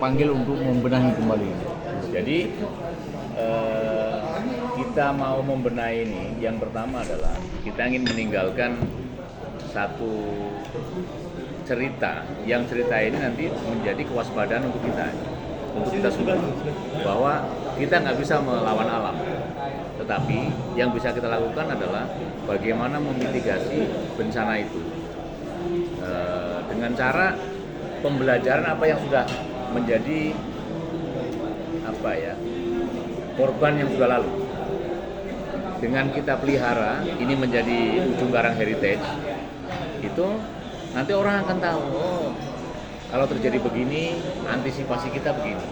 panggil untuk membenahi kembali. Jadi kita mau membenahi ini, yang pertama adalah kita ingin meninggalkan satu cerita, yang cerita ini nanti menjadi kewaspadaan untuk kita semua, bahwa kita nggak bisa melawan alam, tetapi yang bisa kita lakukan adalah bagaimana memitigasi bencana itu dengan cara pembelajaran apa yang sudah menjadi korban yang sudah lalu. Dengan kita pelihara ini menjadi ujung karang heritage, itu nanti orang akan tahu, oh kalau terjadi begini, antisipasi kita begini.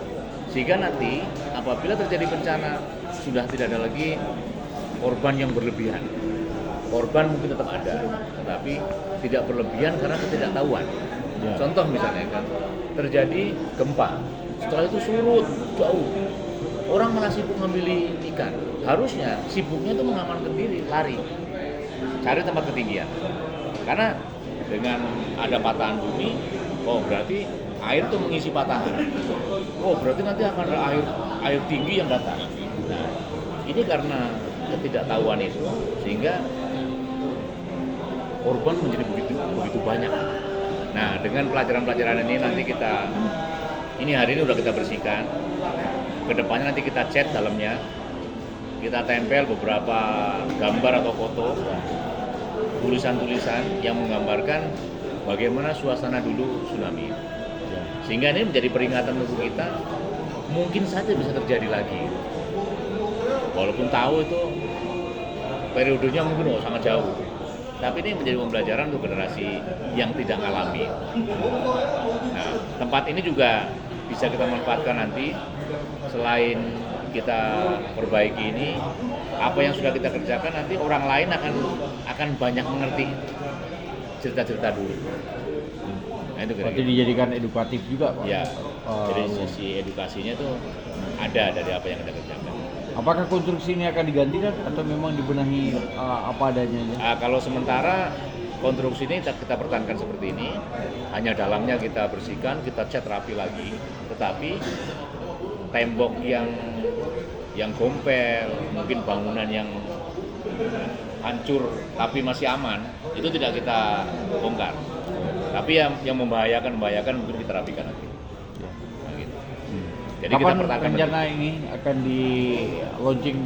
Sehingga nanti apabila terjadi bencana, sudah tidak ada lagi korban yang berlebihan. Korban mungkin tetap ada, tetapi tidak berlebihan karena ketidaktahuan. Ya. Contoh misalnya kan, terjadi gempa, setelah itu surut jauh, orang malah sibuk ngambil ikan. Harusnya sibuknya itu mengamankan diri, lari, cari tempat ketinggian. Karena dengan ada patahan bumi, oh berarti air itu mengisi patahan. Oh berarti nanti akan ada air tinggi yang datang. Nah, ini karena ketidaktahuan itu, sehingga korban menjadi begitu banyak. Nah, dengan pelajaran-pelajaran ini nanti ini hari ini udah kita bersihkan. Kedepannya nanti kita cat dalamnya, kita tempel beberapa gambar atau foto, tulisan-tulisan yang menggambarkan bagaimana suasana dulu tsunami. Sehingga ini menjadi peringatan untuk kita, mungkin saja bisa terjadi lagi. Walaupun tahu itu periodenya mungkin sangat jauh, tapi ini menjadi pembelajaran untuk generasi yang tidak ngalami. Nah, tempat ini juga bisa kita manfaatkan nanti. Selain kita perbaiki ini, apa yang sudah kita kerjakan nanti orang lain akan banyak mengerti cerita-cerita dulu. Nah, itu berarti dijadikan edukatif juga, Pak? Ya, jadi sisi edukasinya itu ada dari apa yang kita kerjakan. Apakah konstruksi ini akan diganti atau memang dibenahi apa adanya? Kalau sementara konstruksi ini kita pertahankan seperti ini, hanya dalamnya kita bersihkan, kita cat rapi lagi. Tetapi tembok yang gompel, mungkin bangunan yang hancur tapi masih aman, itu tidak kita bongkar. Tapi yang membahayakan mungkin kita rapikan nanti. Nah, gitu. Jadi kapan kita pertahankan rencana ini akan di launching?